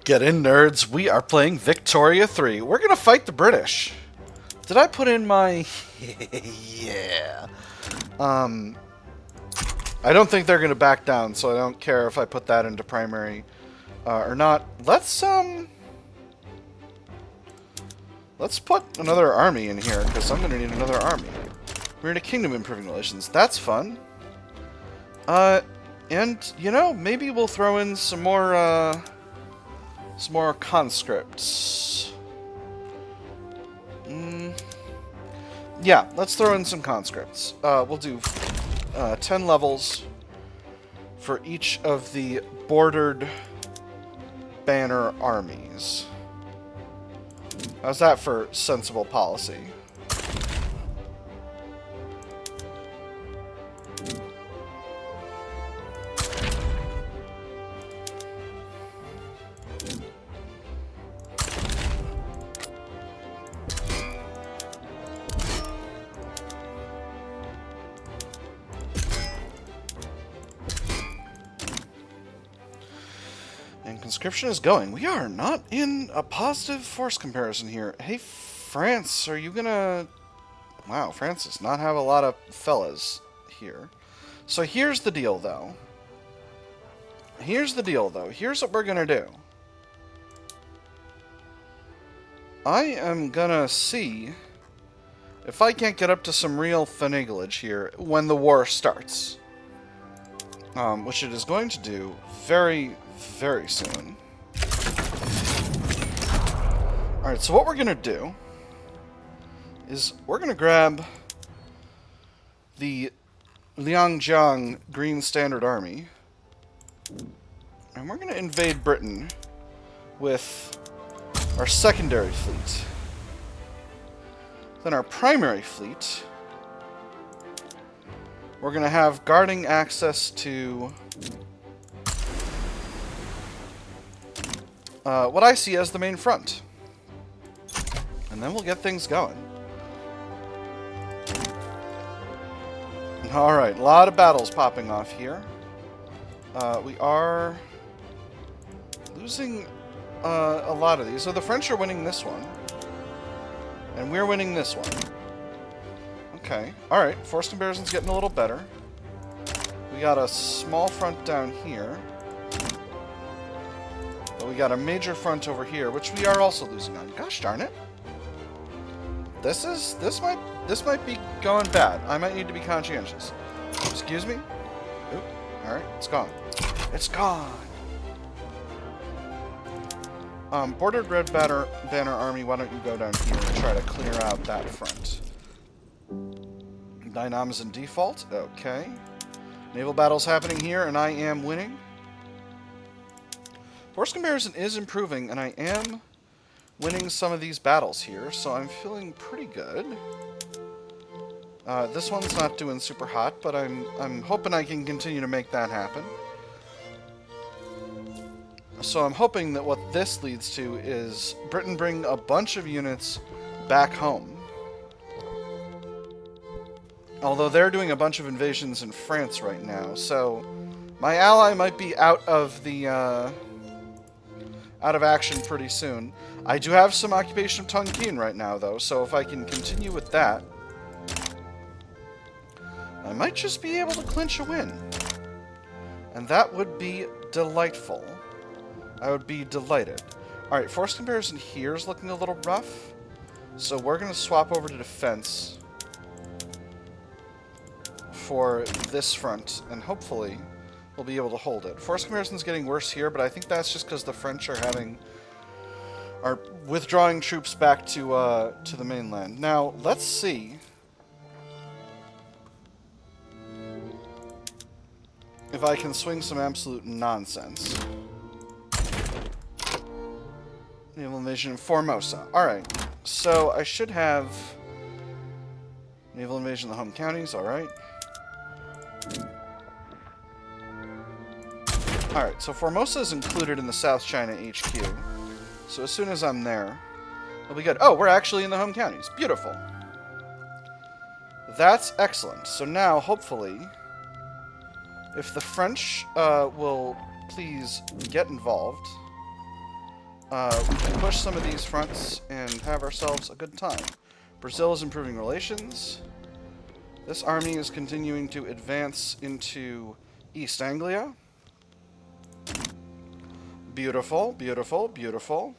Get in, nerds. We are playing Victoria 3. We're going to fight the British. Did I put in my... yeah. I don't think they're going to back down, so I don't care if I put that into primary or not. Let's put another army in here, because I'm going to need another army. We're in a kingdom improving relations. That's fun. And, you know, maybe we'll throw in some more conscripts. Yeah, let's throw in some conscripts. We'll do 10 levels for each of the bordered banner armies. How's that for sensible policy? And conscription is going. We are not in a positive force comparison here. Hey, France, are you gonna... Wow, France does not have a lot of fellas here. So here's the deal, though. Here's what we're gonna do. I am gonna see if I can't get up to some real finaglage here when the war starts. Which it is going to do very, very soon. Alright, so what we're going to do is we're going to grab the Liangjiang Green Standard Army, and we're going to invade Britain with our secondary fleet. Then our primary fleet, we're going to have guarding access to what I see as the main front. And then we'll get things going. Alright, a lot of battles popping off here. We are losing a lot of these. So the French are winning this one. And we're winning this one. Okay. Alright, force comparison's getting a little better. We got a small front down here. But we got a major front over here, which we are also losing on. Gosh darn it. This might be going bad. I might need to be conscientious. Excuse me? Oop. Alright, it's gone. It's gone! Bordered Red Banner Army, why don't you go down here and try to clear out that front. Dynam is in default. Okay. Naval battle's happening here, and I am winning. Force comparison is improving, and I am winning some of these battles here, so I'm feeling pretty good. This one's not doing super hot, but I'm hoping I can continue to make that happen. So I'm hoping that what this leads to is Britain bring a bunch of units back home. Although they're doing a bunch of invasions in France right now, so my ally might be out of the out of action pretty soon. I do have some occupation of Tonkin right now, though, so if I can continue with that, I might just be able to clinch a win. And that would be delightful. I would be delighted. Alright, force comparison here is looking a little rough, so we're going to swap over to defense for this front, and hopefully we'll be able to hold it. Force comparison's getting worse here, but I think that's just because the French are withdrawing troops back to the mainland. Now, let's see if I can swing some absolute nonsense. Naval invasion in Formosa. Alright, so I should have naval invasion in the home counties, alright. Alright, so Formosa is included in the South China HQ. So as soon as I'm there, it'll be good. Oh, we're actually in the home counties. Beautiful. That's excellent. So now, hopefully, if the French will please get involved, We can push some of these fronts and have ourselves a good time. Brazil is improving relations. This army is continuing to advance into East Anglia. Beautiful, beautiful, beautiful.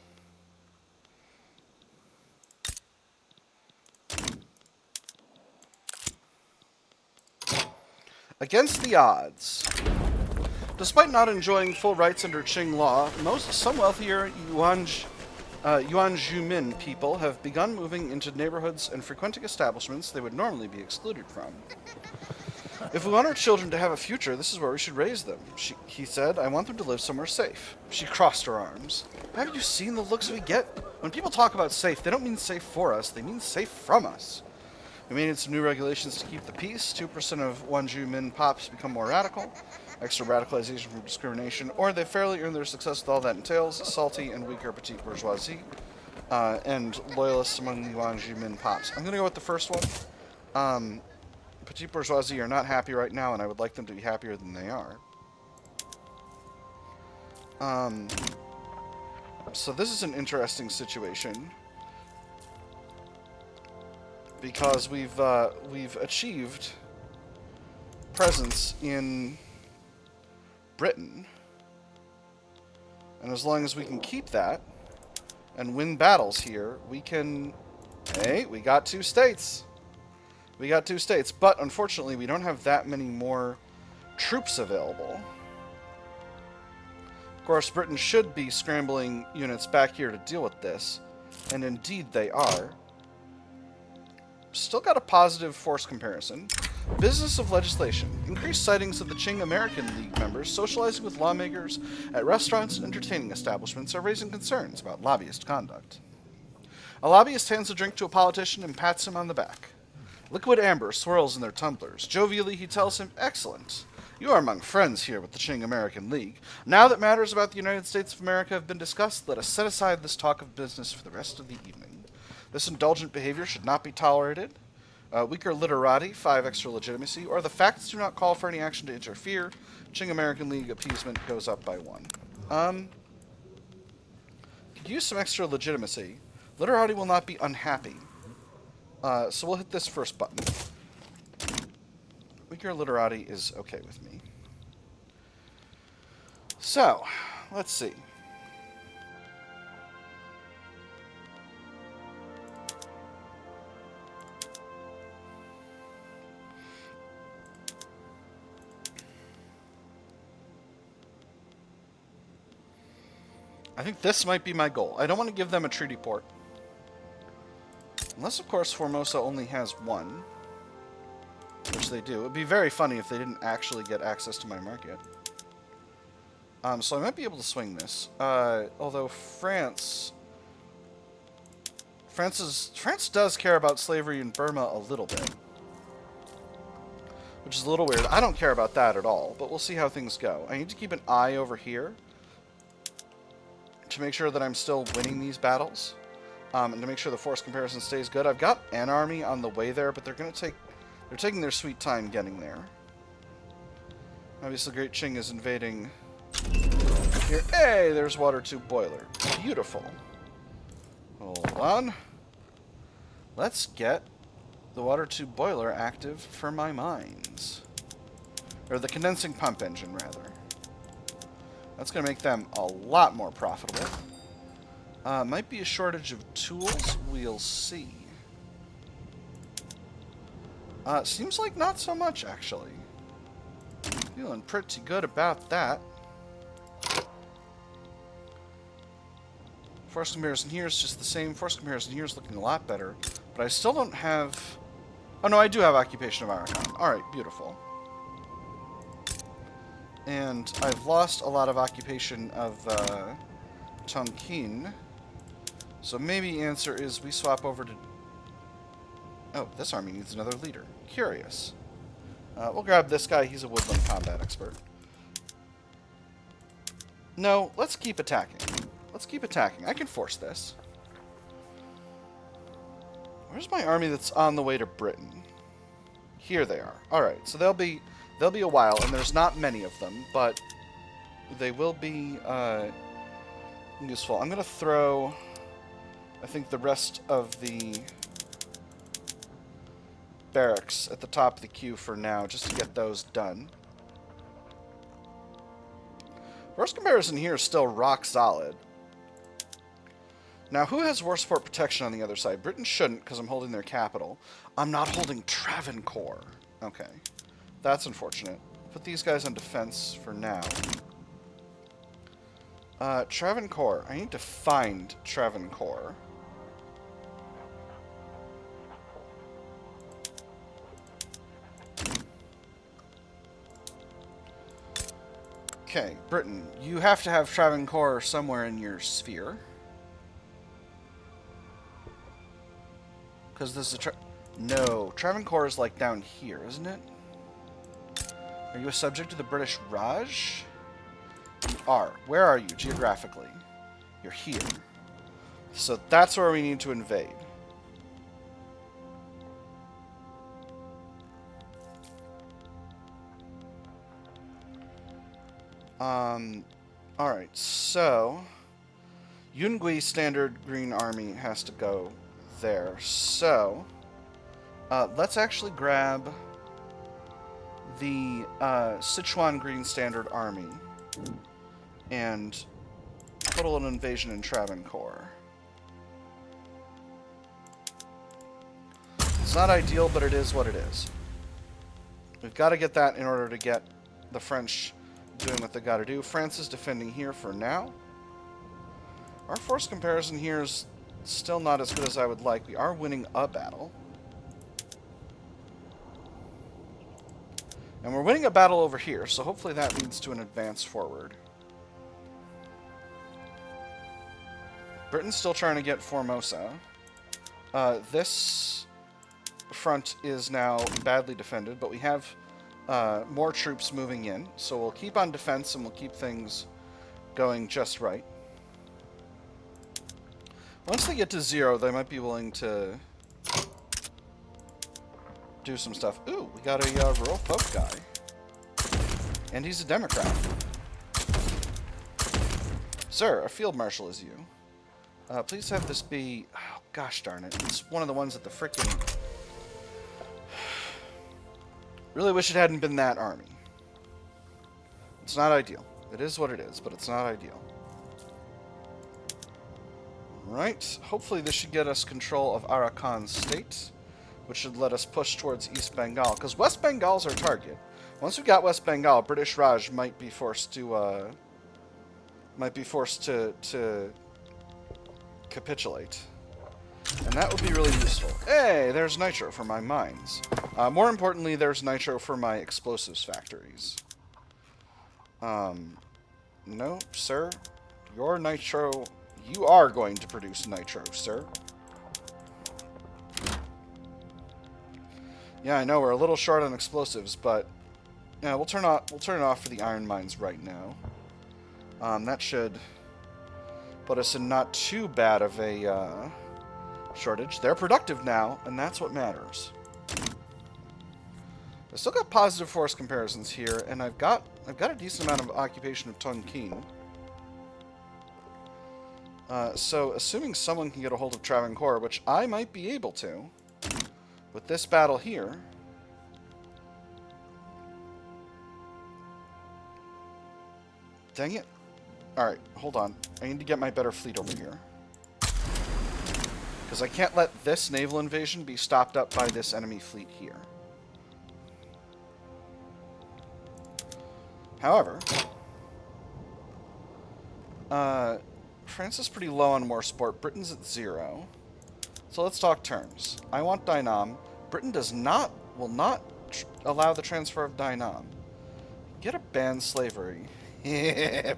Against the odds. Despite not enjoying full rights under Qing law, some wealthier Yuan-Zhumin people have begun moving into neighborhoods and frequenting establishments they would normally be excluded from. If we want our children to have a future, this is where we should raise them. He said, I want them to live somewhere safe. She crossed her arms. Have you seen the looks we get? When people talk about safe, they don't mean safe for us, they mean safe from us. We made some new regulations to keep the peace. 2% of Wanju Min pops become more radical. Extra radicalization from discrimination, or they fairly earn their success with all that entails. Salty and weaker petite bourgeoisie, and loyalists among the Wanju Min pops. I'm going to go with the first one. Petite bourgeoisie are not happy right now, and I would like them to be happier than they are. So this is an interesting situation. Because we've achieved presence in Britain, and as long as we can keep that and win battles here, we can. Hey, we got 2 states. We got 2 states, but unfortunately, we don't have that many more troops available. Of course, Britain should be scrambling units back here to deal with this, and indeed they are. Still got a positive force comparison. Business of legislation. Increased sightings of the Qing American League members socializing with lawmakers at restaurants and entertaining establishments are raising concerns about lobbyist conduct. A lobbyist hands a drink to a politician and pats him on the back. Liquid amber swirls in their tumblers. Jovially, he tells him, Excellent. You are among friends here with the Qing American League. Now that matters about the United States of America have been discussed, let us set aside this talk of business for the rest of the evening. This indulgent behavior should not be tolerated. Weaker literati, 5 extra legitimacy, or the facts do not call for any action to interfere. Qing American League appeasement goes up by 1. Could use some extra legitimacy. Literati will not be unhappy. So we'll hit this first button. Weaker literati is okay with me. So, let's see. I think this might be my goal. I don't want to give them a treaty port. Unless, of course, Formosa only has 1. Which they do. It would be very funny if they didn't actually get access to my market. So I might be able to swing this. Although France does care about slavery in Burma a little bit. Which is a little weird. I don't care about that at all. But we'll see how things go. I need to keep an eye over here. To make sure that I'm still winning these battles, and to make sure the force comparison stays good. I've got an army on the way there, but they're taking their sweet time getting there. Obviously, Great Qing is invading here. Hey, there's water tube boiler. Beautiful. Hold on. Let's get the water tube boiler active for my mines, or the condensing pump engine, rather. That's going to make them a lot more profitable. Might be a shortage of tools. We'll see. Seems like not so much, actually. Feeling pretty good about that. Force comparison here is just the same. Force comparison here is looking a lot better. But I still don't have... Oh, no, I do have Occupation of Aragon. Alright, beautiful. And I've lost a lot of occupation of Tonkin. So maybe answer is we swap over to... Oh, this army needs another leader. Curious. We'll grab this guy. He's a woodland combat expert. No, let's keep attacking. Let's keep attacking. I can force this. Where's my army that's on the way to Britain? Here they are. Alright, so they'll be a while, and there's not many of them, but they will be useful. I'm going to throw, I think, the rest of the barracks at the top of the queue for now, just to get those done. Force comparison here is still rock solid. Now, who has war support protection on the other side? Britain shouldn't, because I'm holding their capital. I'm not holding Travancore. Okay. That's unfortunate. Put these guys on defense for now. Travancore. I need to find Travancore. Okay, Britain. You have to have Travancore somewhere in your sphere. Because this is a no, Travancore is like down here, isn't it? Are you a subject to the British Raj? You are. Where are you geographically? You're here. So that's where we need to invade. Alright, so Yungui Standard Green Army has to go there. So let's actually grab the Sichuan Green Standard Army and total an invasion in Travancore. It's not ideal, but it is what it is. We've got to get that in order to get the French doing what they got to do. France is defending here for now. Our force comparison here is still not as good as I would like. We are winning a battle. And we're winning a battle over here, so hopefully that leads to an advance forward. Britain's still trying to get Formosa. This front is now badly defended, but we have more troops moving in, so we'll keep on defense and we'll keep things going just right. Once they get to 0, they might be willing to do some stuff. Ooh, we got a rural folk guy. And he's a Democrat. Sir, a field marshal is you. Please have this be... Oh, gosh darn it. It's one of the ones at the frickin'... Really wish it hadn't been that army. It's not ideal. It is what it is, but it's not ideal. Right. Hopefully this should get us control of Arakan State, which should let us push towards East Bengal, because West Bengal's our target. Once we've got West Bengal, British Raj might be forced to capitulate. And that would be really useful. Hey, there's nitro for my mines. More importantly, there's nitro for my explosives factories. No, sir. Your nitro... You are going to produce nitro, sir. Yeah, I know we're a little short on explosives, but yeah, we'll turn it off for the iron mines right now. That should put us in not too bad of a shortage. They're productive now, and that's what matters. I still got positive force comparisons here, and I've got a decent amount of occupation of Tonkin. So, assuming someone can get a hold of Travancore, which I might be able to, with this battle here. Dang it. Alright, hold on. I need to get my better fleet over here. Because I can't let this naval invasion be stopped up by this enemy fleet here. However, France is pretty low on war support. Britain's at 0. So let's talk terms. I want Dynam. Britain will not allow the transfer of Dynam. Get a ban slavery.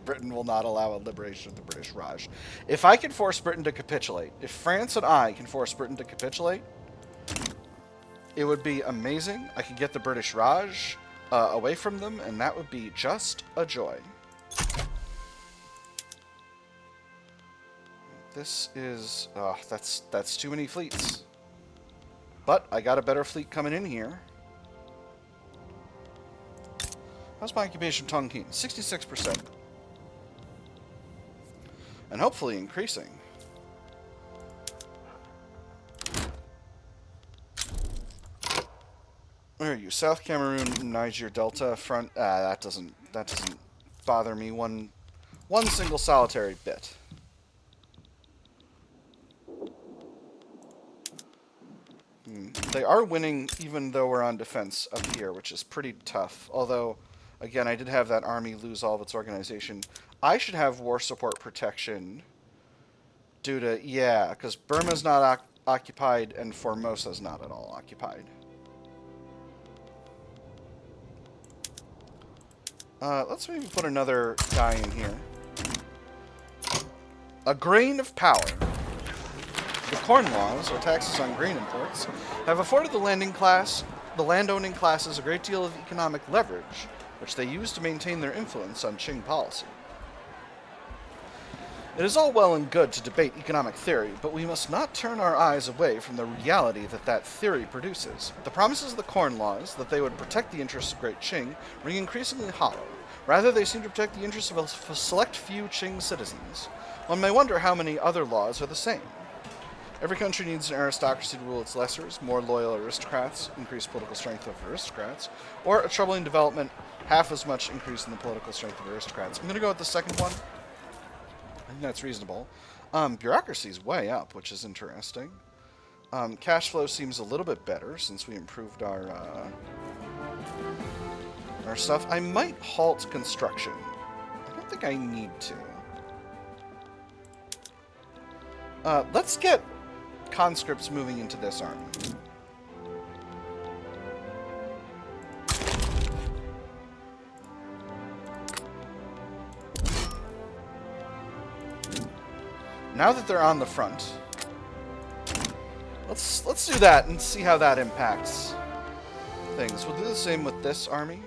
Britain will not allow a liberation of the British Raj. If I can force Britain to capitulate, if France and I can force Britain to capitulate, it would be amazing. I could get the British Raj away from them, and that would be just a joy. This is... that's too many fleets. But I got a better fleet coming in here. How's my occupation Tonkin? 66%. And hopefully increasing. Where are you? South Cameroon, Niger Delta front. That doesn't bother me one single solitary bit. They are winning even though we're on defense up here, which is pretty tough. Although, again, I did have that army lose all of its organization. I should have war support protection due to, yeah, because Burma's not occupied and Formosa's not at all occupied. Let's maybe put another guy in here. A grain of power. The corn laws, or taxes on grain imports, have afforded the landowning classes a great deal of economic leverage, which they use to maintain their influence on Qing policy. It is all well and good to debate economic theory, but we must not turn our eyes away from the reality that theory produces. The promises of the Corn Laws, that they would protect the interests of Great Qing, ring increasingly hollow. Rather, they seem to protect the interests of a select few Qing citizens. One may wonder how many other laws are the same. Every country needs an aristocracy to rule its lessers, more loyal aristocrats, increased political strength of aristocrats, or a troubling development, half as much increase in the political strength of aristocrats. I'm going to go with the second one. I think that's reasonable. Bureaucracy is way up, which is interesting. Cash flow seems a little bit better since we improved our stuff. I might halt construction. I don't think I need to. Let's get conscripts moving into this army. Now that they're on the front, let's do that and see how that impacts things. We'll do the same with this army.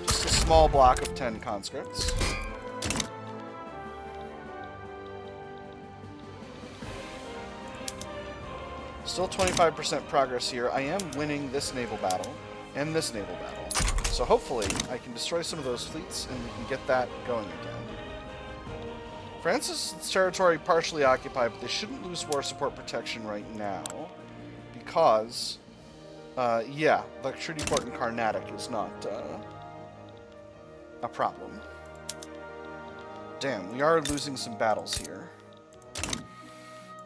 Just a small block of 10 conscripts. Still 25% progress here. I am winning this naval battle and this naval battle. So hopefully I can destroy some of those fleets and we can get that going again. France's territory partially occupied, but they shouldn't lose war support protection right now because, yeah, the treaty port in Carnatic is not a problem. Damn, we are losing some battles here.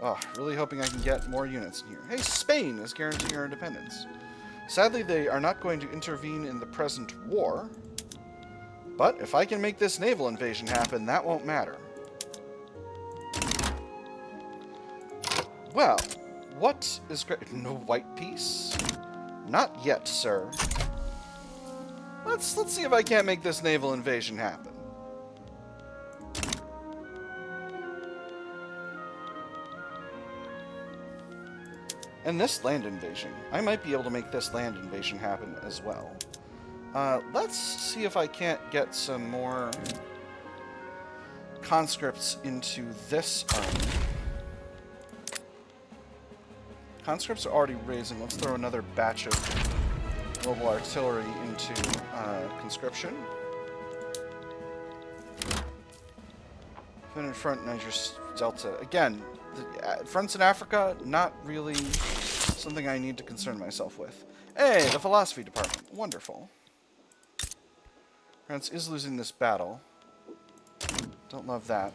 Oh, really hoping I can get more units in here. Hey, Spain is guaranteeing our independence. Sadly, they are not going to intervene in the present war, but if I can make this naval invasion happen, that won't matter. Well, what is great? No white peace? Not yet, sir. Let's see if I can't make this naval invasion happen. And this land invasion. I might be able to make this land invasion happen as well. Let's see if I can't get some more conscripts into this army. Conscripts are already raising. Let's throw another batch of mobile artillery into conscription. Fin in front, Niger Delta. Again, the fronts in Africa, not really something I need to concern myself with. Hey, the philosophy department. Wonderful. France is losing this battle. Don't love that.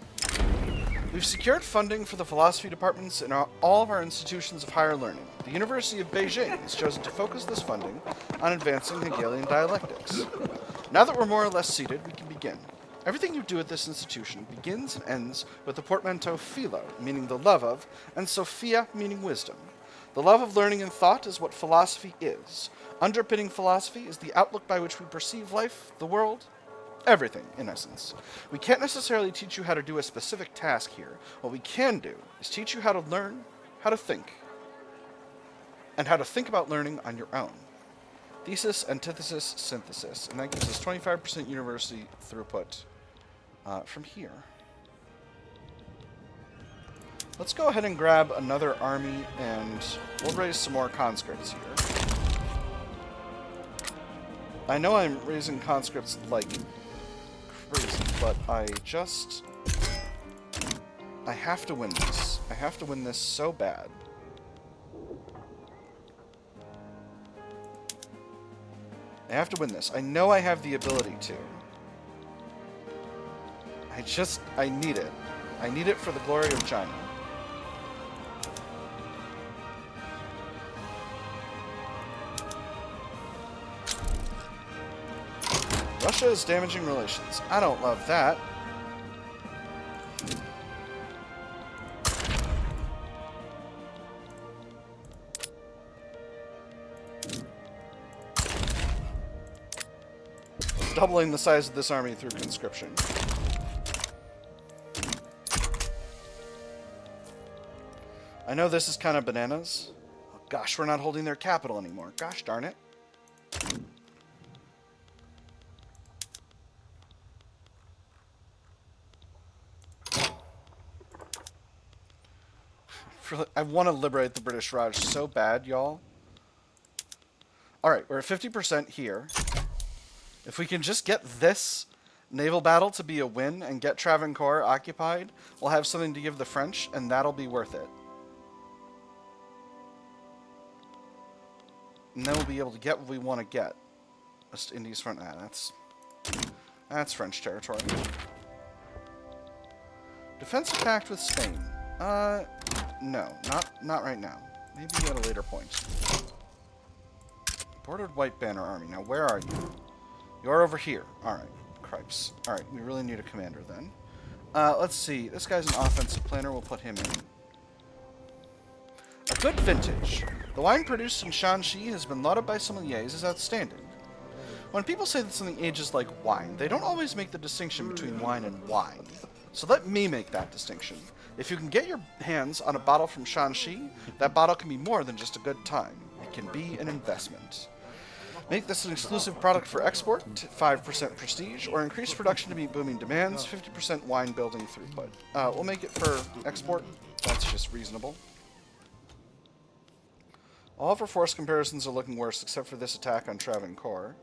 We've secured funding for the philosophy departments in all of our institutions of higher learning. The University of Beijing has chosen to focus this funding on advancing Hegelian dialectics. Now that we're more or less seated, we can begin. Everything you do at this institution begins and ends with the portmanteau philo, meaning the love of, and sophia, meaning wisdom. The love of learning and thought is what philosophy is. Underpinning philosophy is the outlook by which we perceive life, the world, everything, in essence. We can't necessarily teach you how to do a specific task here. What we can do is teach you how to learn, how to think, and how to think about learning on your own. Thesis, antithesis, synthesis. And that gives us 25% university throughput from here. Let's go ahead and grab another army, and we'll raise some more conscripts here. I know I'm raising conscripts like crazy, but I have to win this. I have to win this so bad. I have to win this. I know I have the ability to. I need it. I need it for the glory of China. Russia is damaging relations. I don't love that. Doubling the size of this army through conscription. I know this is kind of bananas. Oh, gosh, we're not holding their capital anymore. Gosh darn it. I want to liberate the British Raj so bad, y'all. Alright, we're at 50% here. If we can just get this naval battle to be a win and get Travancore occupied, we'll have something to give the French, and that'll be worth it. And then we'll be able to get what we want to get. West Indies front. That's French territory. Defensive pact with Spain. No, not right now. Maybe at a later point. Bordered White Banner Army. Now, where are you? You're over here. Alright. Cripes. Alright, we really need a commander then. Let's see. This guy's an offensive planner. We'll put him in. A good vintage. The wine produced in Shanxi has been lauded by sommeliers as outstanding. When people say that something ages like wine, they don't always make the distinction between wine and wine. So let me make that distinction. If you can get your hands on a bottle from Shanxi, that bottle can be more than just a good time. It can be an investment. Make this an exclusive product for export, 5% prestige, or increase production to meet booming demands, 50% wine building throughput. We'll make it for export. That's just reasonable. All of our force comparisons are looking worse, except for this attack on Travancore.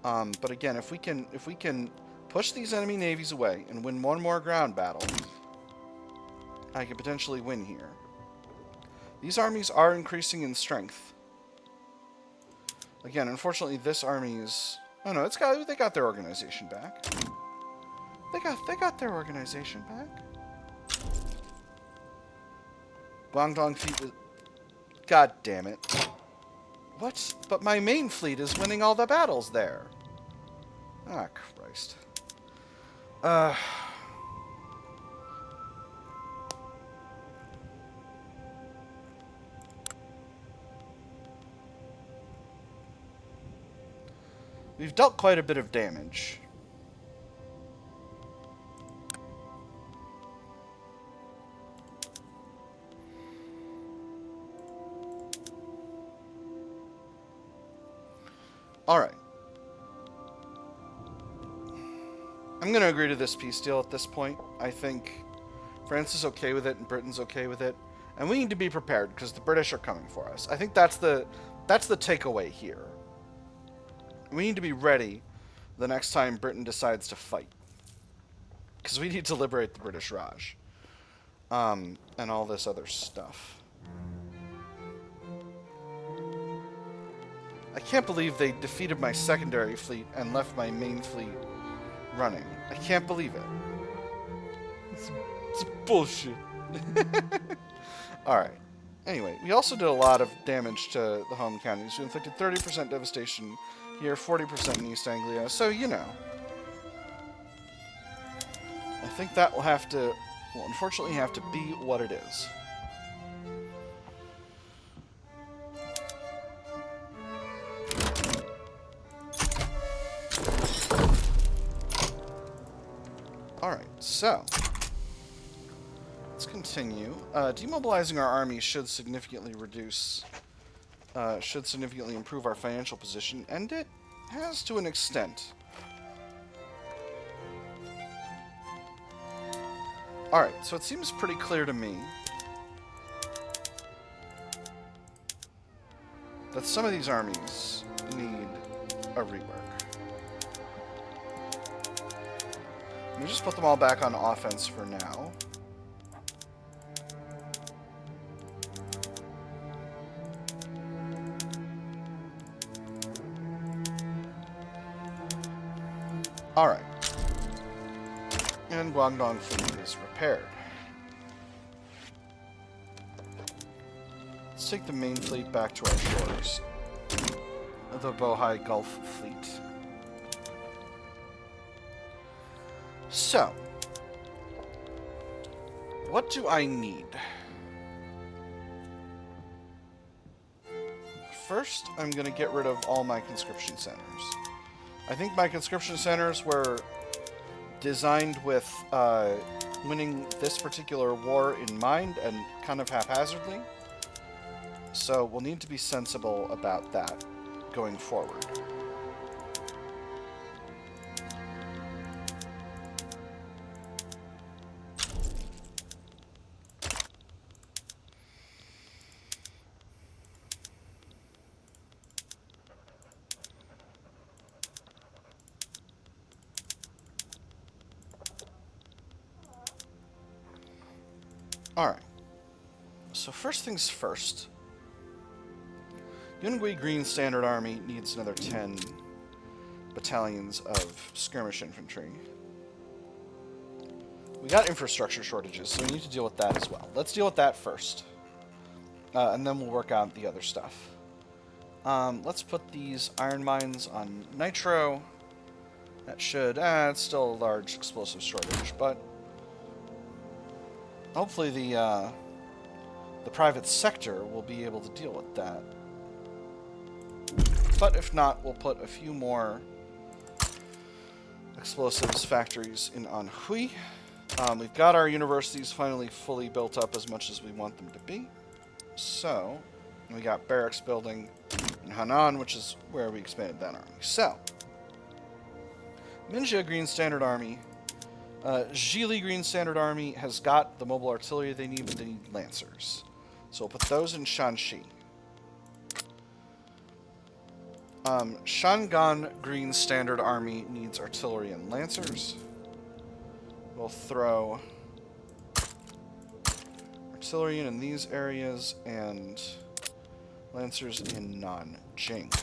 But again, if we can push these enemy navies away and win one more ground battle, I could potentially win here. These armies are increasing in strength. Again, unfortunately, this army is... Oh no, they got their organization back. They got their organization back. Guangdong fleet... God damn it. What? But my main fleet is winning all the battles there. Ah, Christ. We've dealt quite a bit of damage. Alright. I'm going to agree to this peace deal at this point. I think France is okay with it and Britain's okay with it. And we need to be prepared because the British are coming for us. I think that's the takeaway here. We need to be ready the next time Britain decides to fight. Because we need to liberate the British Raj. And all this other stuff. I can't believe they defeated my secondary fleet and left my main fleet running. I can't believe it. It's bullshit. Alright. Anyway, we also did a lot of damage to the home counties. We inflicted 30% devastation here, 40% in East Anglia, so you know. I think that will have to, well, unfortunately have to be what it is. Alright, so let's continue. Demobilizing our army should significantly improve our financial position, and it has to an extent. Alright, so it seems pretty clear to me that some of these armies need a rework. Let me just put them all back on offense for now. Alright. And Guangdong fleet is repaired. Let's take the main fleet back to our shores. The Bohai Gulf Fleet. So, what do I need? First, I'm going to get rid of all my conscription centers. I think my conscription centers were designed with winning this particular war in mind and kind of haphazardly. So we'll need to be sensible about that going forward. Alright. So first things first. Yungui Green Standard Army needs another 10 battalions of skirmish infantry. We got infrastructure shortages, so we need to deal with that as well. Let's deal with that first. And then we'll work out the other stuff. Let's put these iron mines on nitro. That should... it's still a large explosive shortage, but... hopefully the private sector will be able to deal with that. But if not, we'll put a few more explosives factories in Anhui. We've got our universities finally fully built up as much as we want them to be. So, we got barracks building in Hanan, which is where we expanded that army. So, Minjia Green Standard Army, Zhili Green Standard Army has got the mobile artillery they need, but they need lancers. So we'll put those in Shanxi. Shangan Green Standard Army needs artillery and lancers. We'll throw artillery in these areas and lancers in Nanjing.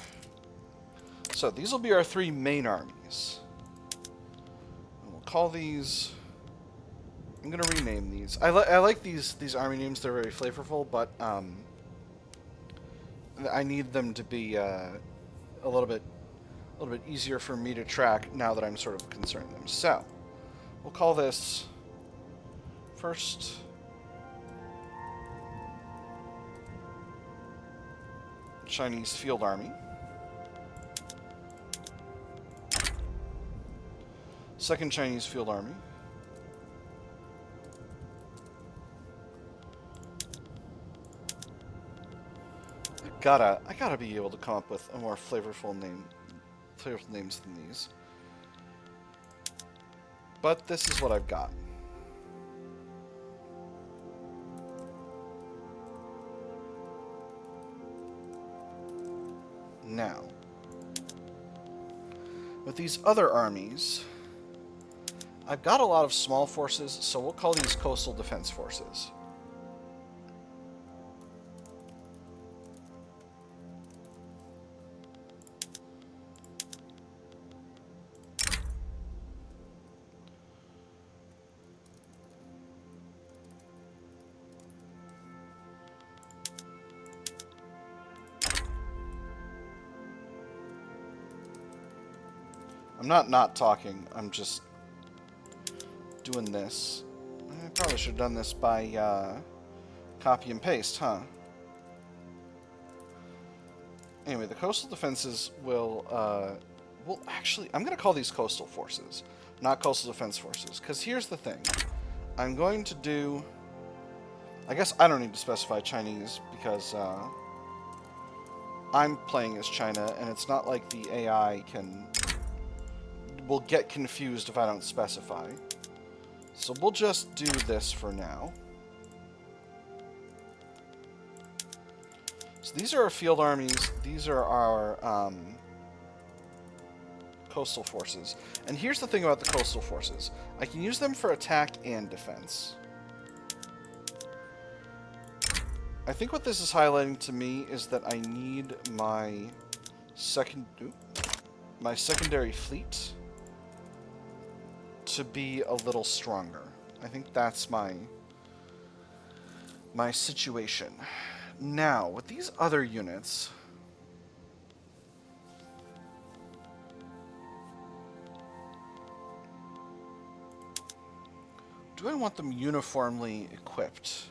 So these will be our 3 main armies. And we'll call these... I'm going to rename these. I like these army names. They're very flavorful, but I need them to be a little bit easier for me to track now that I'm sort of concerning them. So, we'll call this first Chinese Field Army, second Chinese Field Army, I gotta be able to come up with a more flavorful names than these. But this is what I've got. Now, with these other armies, I've got a lot of small forces, so we'll call these coastal defense forces. I'm not talking, I'm just doing this. I probably should have done this by copy and paste, huh? Anyway, the coastal defenses will actually, I'm going to call these coastal forces, not coastal defense forces, because here's the thing. I'm going to do, I guess I don't need to specify Chinese, because I'm playing as China, and it's not like the AI will get confused if I don't specify. So we'll just do this for now. So these are our field armies. These are our coastal forces. And here's the thing about the coastal forces. I can use them for attack and defense. I think what this is highlighting to me is that I need my secondary fleet to be a little stronger. I think that's my situation. Now, with these other units, do I want them uniformly equipped?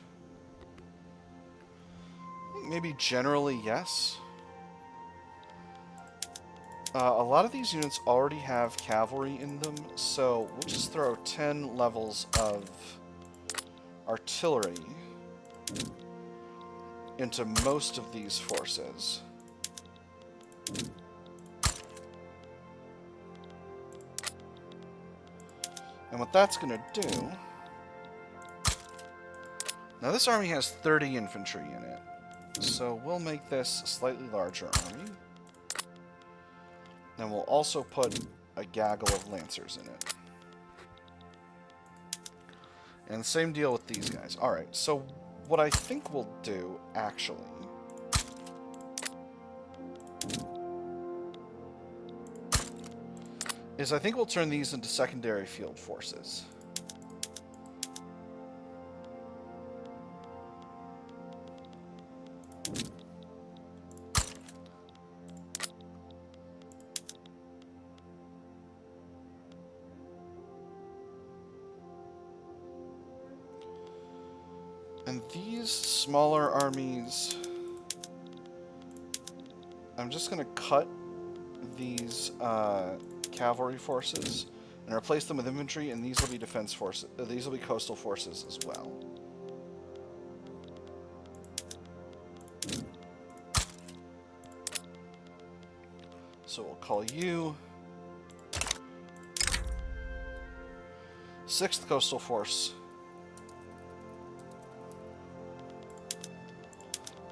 Maybe generally, yes. A lot of these units already have cavalry in them, so we'll just throw 10 levels of artillery into most of these forces. And what that's going to do... Now this army has 30 infantry in it, so we'll make this a slightly larger army. And we'll also put a gaggle of lancers in it. And same deal with these guys. Alright, so what I think we'll do, actually, is I think we'll turn these into secondary field forces. And these smaller armies, I'm just going to cut these cavalry forces and replace them with infantry, and these will be defense forces. These will be coastal forces as well. So we'll call you 6th Coastal Force.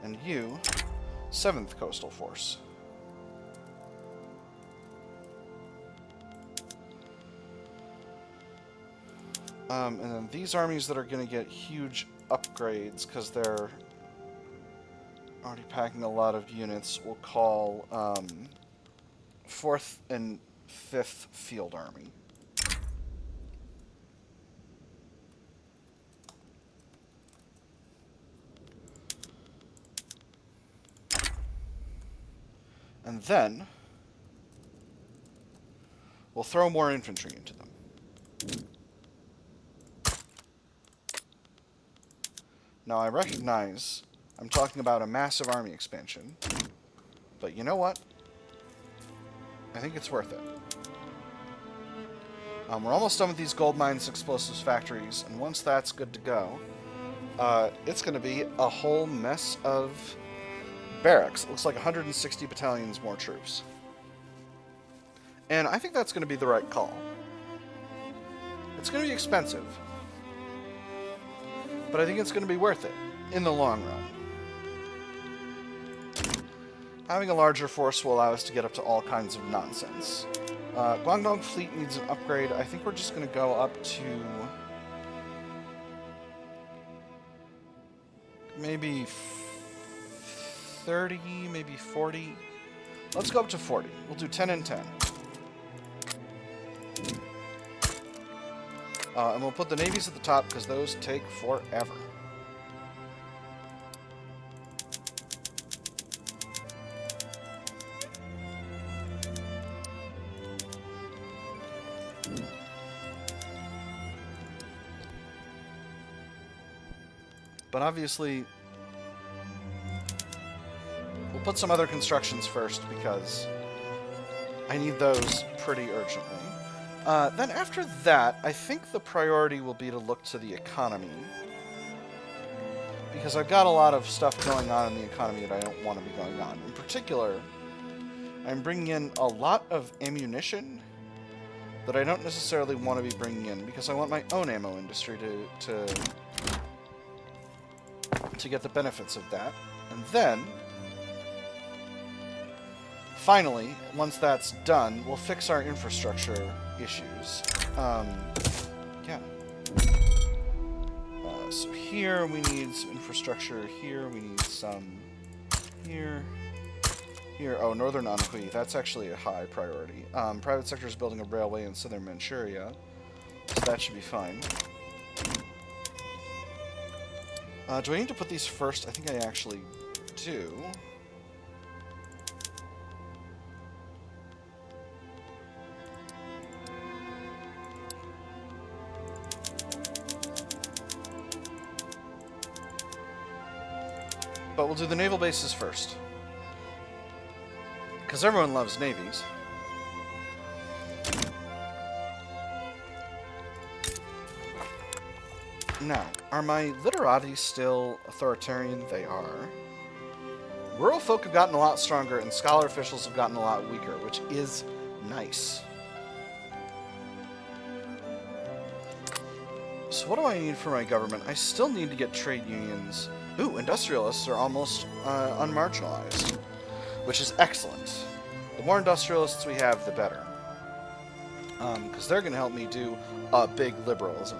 And you, 7th Coastal Force. And then these armies that are going to get huge upgrades because they're already packing a lot of units, we'll call 4th and 5th Field Army. And then we'll throw more infantry into them. Now, I recognize I'm talking about a massive army expansion, but you know what? I think it's worth it. We're almost done with these gold mines, explosives factories, and once that's good to go, it's going to be a whole mess of barracks. It looks like 160 battalions more troops. And I think that's going to be the right call. It's going to be expensive, but I think it's going to be worth it in the long run. Having a larger force will allow us to get up to all kinds of nonsense. Guangdong fleet needs an upgrade. I think we're just going to go up to maybe 30, maybe 40. Let's go up to 40. We'll do 10 and 10. And we'll put the navies at the top because those take forever. But obviously, we'll put some other constructions first because I need those pretty urgently. Then after that, I think the priority will be to look to the economy. Because I've got a lot of stuff going on in the economy that I don't want to be going on. In particular, I'm bringing in a lot of ammunition that I don't necessarily want to be bringing in because I want my own ammo industry to get the benefits of that. And then, finally, once that's done, we'll fix our infrastructure issues. Yeah. So here we need some infrastructure. Here we need some. Here. Here. Oh, Northern Anhui. That's actually a high priority. Private sector is building a railway in southern Manchuria, so that should be fine. Do I need to put these first? I think I actually do. But we'll do the naval bases first. Because everyone loves navies. Now, are my literati still authoritarian? They are. Rural folk have gotten a lot stronger, and scholar officials have gotten a lot weaker, which is nice. So what do I need for my government? I still need to get trade unions. Ooh, industrialists are almost unmarginalized, which is excellent. The more industrialists we have, the better. Because they're going to help me do a big liberalism.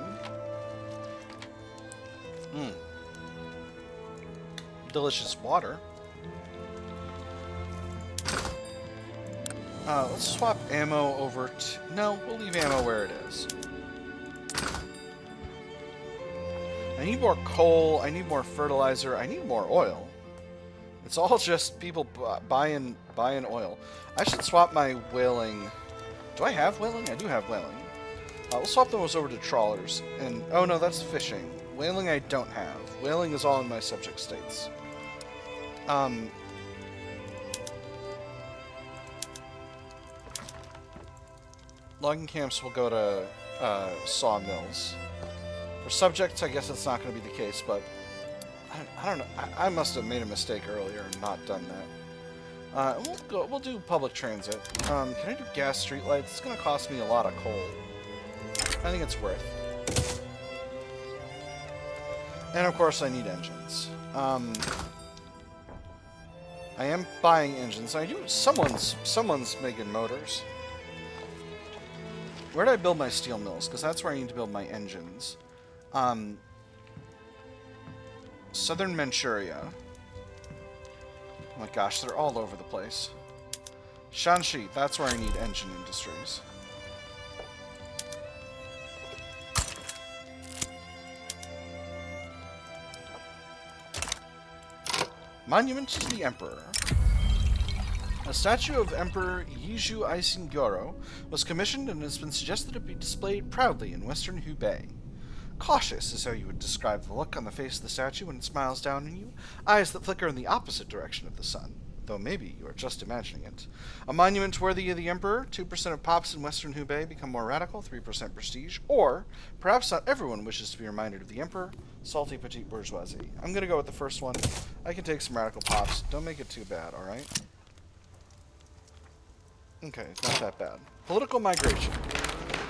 Delicious water. Let's swap ammo over to... No, we'll leave ammo where it is. I need more coal, I need more fertilizer, I need more oil. It's all just people buying oil. I should swap my whaling. Do I have whaling? I do have whaling. We'll swap those over to trawlers. And oh no, that's fishing. Whaling I don't have. Whaling is all in my subject states. Logging camps will go to sawmills. For subjects, I guess it's not going to be the case, but I don't know. I must have made a mistake earlier and not done that. We'll do public transit. Can I do gas streetlights? It's going to cost me a lot of coal. I think it's worth. And of course, I need engines. I am buying engines. I do. Someone's making motors. Where do I build my steel mills? Because that's where I need to build my engines. Southern Manchuria. Oh my gosh, they're all over the place. Shanxi, that's where I need engine industries. Monument to the Emperor. A statue of Emperor Yizhu Aisingyoro was commissioned and has been suggested to be displayed proudly in western Hubei. Cautious is how you would describe the look on the face of the statue when it smiles down on you, eyes that flicker in the opposite direction of the sun, though maybe you are just imagining it. A monument worthy of the Emperor, 2% of pops in western Hubei become more radical, 3% prestige, or perhaps not everyone wishes to be reminded of the Emperor, salty petite bourgeoisie. I'm going to go with the first one. I can take some radical pops. Don't make it too bad, alright? Okay, it's not that bad. Political migration.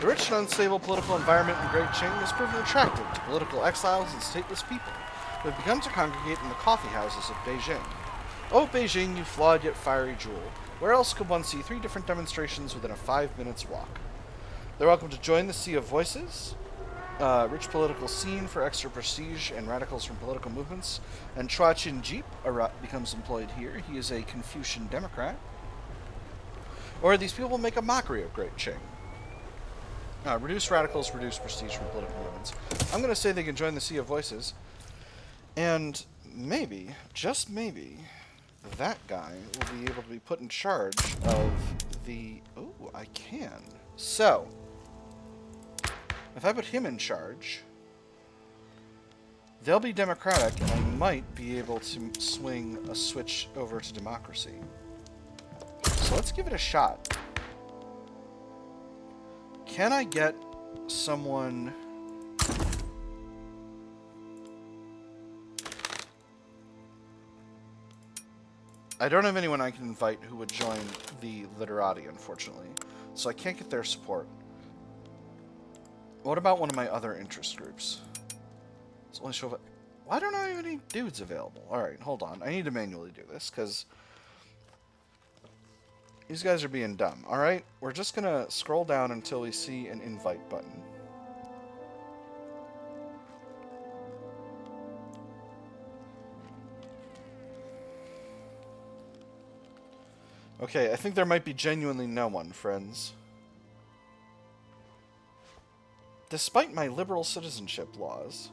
The rich and unstable political environment in Great Qing has proven attractive to political exiles and stateless people who have begun to congregate in the coffee houses of Beijing. Oh, Beijing, you flawed yet fiery jewel. Where else could one see 3 different demonstrations within a 5 minutes walk? They're welcome to join the Sea of Voices, rich political scene for extra prestige and radicals from political movements, and Chua Chin-jeep becomes employed here. He is a Confucian Democrat. Or these people make a mockery of Great Qing. Reduce radicals, reduce prestige from political movements. I'm going to say they can join the Sea of Voices. And maybe, just maybe, that guy will be able to be put in charge of the... Oh, I can. So, if I put him in charge, they'll be democratic, and I might be able to swing a switch over to democracy. So let's give it a shot. Can I get someone... I don't have anyone I can invite who would join the literati, unfortunately. So I can't get their support. What about one of my other interest groups? It's only show... Why don't I have any dudes available? Alright, hold on. I need to manually do this, because... These guys are being dumb. Alright, we're just gonna scroll down until we see an invite button. Okay, I think there might be genuinely no one, friends. Despite my liberal citizenship laws,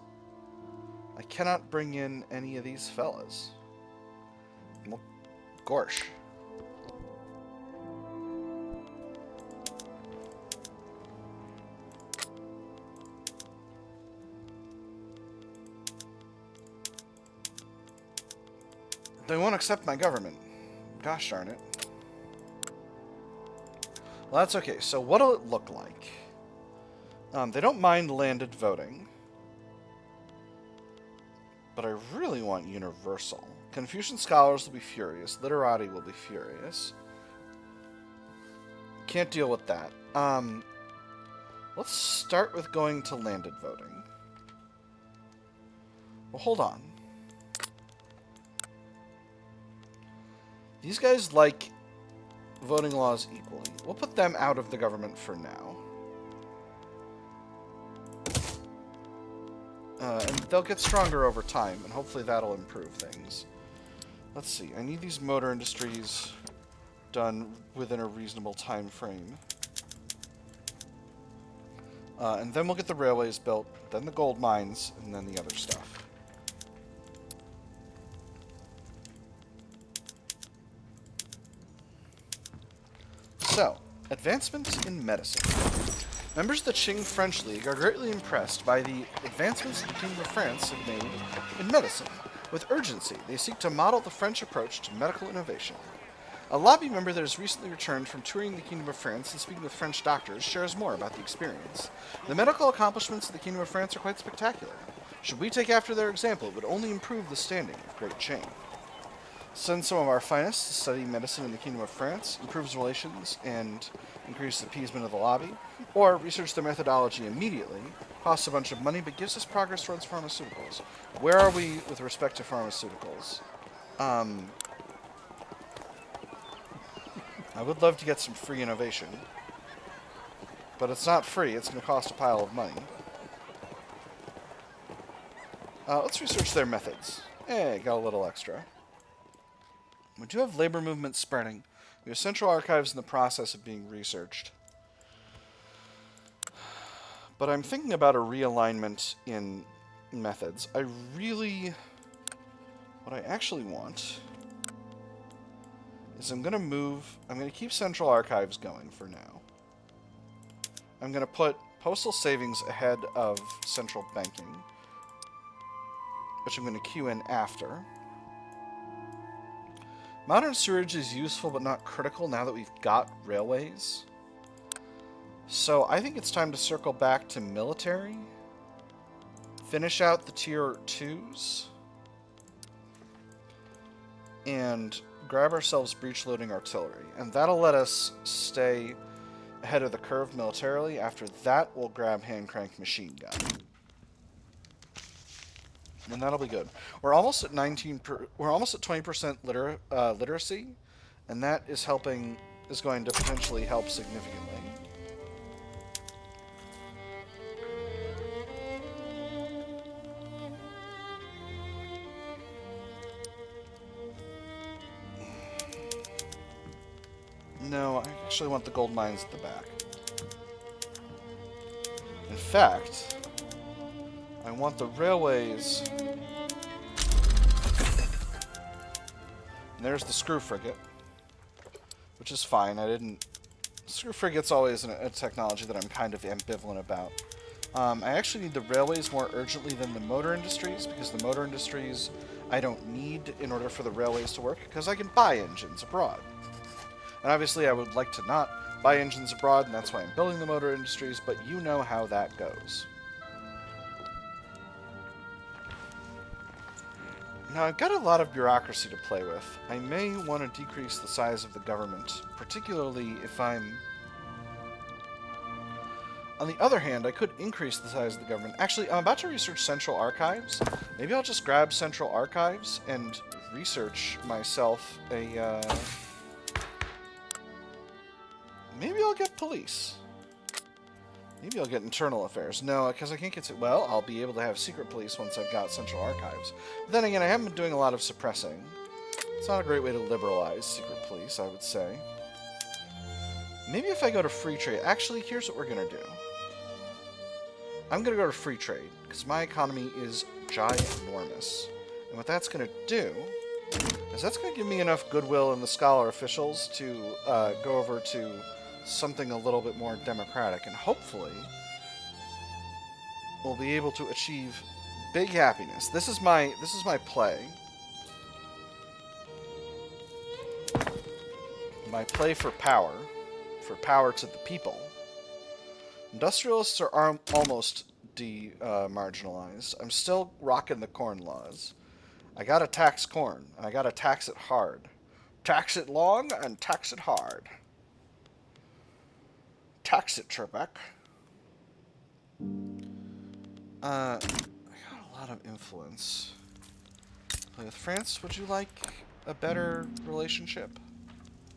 I cannot bring in any of these fellas. Well, gorsh. They won't accept my government. Gosh darn it. Well, that's okay. So what'll it look like? They don't mind landed voting. But I really want universal. Confucian scholars will be furious. Literati will be furious. Can't deal with that. Let's start with going to landed voting. Well, hold on. These guys like voting laws equally. We'll put them out of the government for now. And they'll get stronger over time, and hopefully that'll improve things. Let's see. I need these motor industries done within a reasonable time frame. And then we'll get the railways built, then the gold mines, and then the other stuff. So, advancements in medicine. Members of the Qing French League are greatly impressed by the advancements the Kingdom of France have made in medicine. With urgency, they seek to model the French approach to medical innovation. A lobby member that has recently returned from touring the Kingdom of France and speaking with French doctors shares more about the experience. The medical accomplishments of the Kingdom of France are quite spectacular. Should we take after their example, it would only improve the standing of Great Qing. Send some of our finest to study medicine in the Kingdom of France, improves relations, and increases appeasement of the lobby, or research their methodology immediately, costs a bunch of money, but gives us progress towards pharmaceuticals. Where are we with respect to pharmaceuticals? I would love to get some free innovation, but it's not free, it's going to cost a pile of money. Let's research their methods. Hey, got a little extra. We do have labor movement spreading. We have central archives in the process of being researched. But I'm thinking about a realignment in methods. What I actually want is I'm going to keep central archives going for now. I'm going to put postal savings ahead of central banking, which I'm going to queue in after. Modern sewerage is useful but not critical now that we've got railways. So I think it's time to circle back to military. Finish out the tier 2s. And grab ourselves breech-loading artillery. And that'll let us stay ahead of the curve militarily. After that, we'll grab hand-crank machine gun. And that'll be good. We're almost at 20% literacy, and that is going to potentially help significantly. No, I actually want the gold mines at the back. In fact, I want the railways. And there's the screw frigate, which is fine. Screw frigate's always a technology that I'm kind of ambivalent about. I actually need the railways more urgently than the motor industries, because the motor industries I don't need in order for the railways to work, because I can buy engines abroad. And obviously I would like to not buy engines abroad, and that's why I'm building the motor industries, but you know how that goes. Now, I've got a lot of bureaucracy to play with. I may want to decrease the size of the government, particularly if I'm... On the other hand, I could increase the size of the government. Actually, I'm about to research Central Archives. Maybe I'll just grab Central Archives and research myself I'll get police. Maybe I'll get internal affairs. No, because I can't get to... Well, I'll be able to have secret police once I've got central archives. But then again, I haven't been doing a lot of suppressing. It's not a great way to liberalize secret police, I would say. Maybe if I go to free trade... Actually, here's what we're going to do. I'm going to go to free trade, because my economy is ginormous. And what that's going to do is that's going to give me enough goodwill in the scholar officials to go over to something a little bit more democratic, and hopefully we'll be able to achieve big happiness. This is my play. My play for power to the people. Industrialists are almost marginalized. I'm still rocking the corn laws. I gotta tax corn, and I gotta tax it hard. Tax it long and tax it hard. Tax it, Trebek. I got a lot of influence. Play with France. Would you like a better relationship?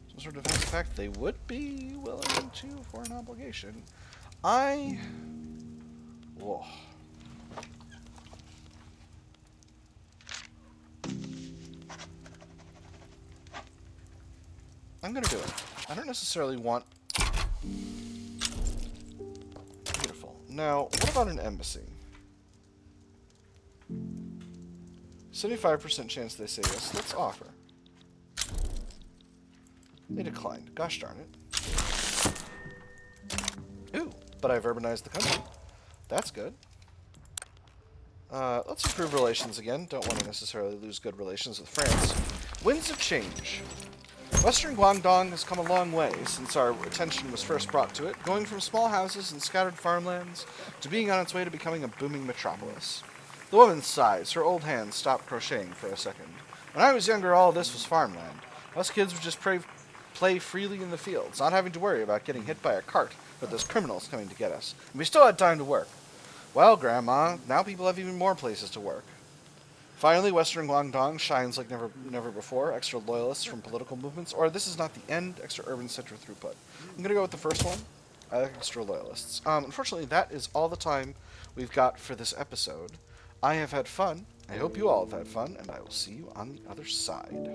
Some sort of defense effect? They would be willing to for an obligation. Whoa. I'm gonna do it. I don't necessarily want... Beautiful. Now, what about an embassy? 75% chance they say yes. Let's offer. They declined. Gosh darn it. Ooh, but I've urbanized the country. That's good. Let's improve relations again. Don't want to necessarily lose good relations with France. Winds of change. Western Guangdong has come a long way since our attention was first brought to it, going from small houses and scattered farmlands to being on its way to becoming a booming metropolis. The woman sighs. Her old hands stopped crocheting for a second. When I was younger, all this was farmland. Us kids would just play freely in the fields, not having to worry about getting hit by a cart or those criminals coming to get us. And we still had time to work. Well, Grandma, now people have even more places to work. Finally, Western Guangdong shines like never before. Extra loyalists from political movements, or this is not the end, extra urban center throughput. I'm going to go with the first one. I like extra loyalists. Unfortunately, that is all the time we've got for this episode. I have had fun. I hope you all have had fun, and I will see you on the other side.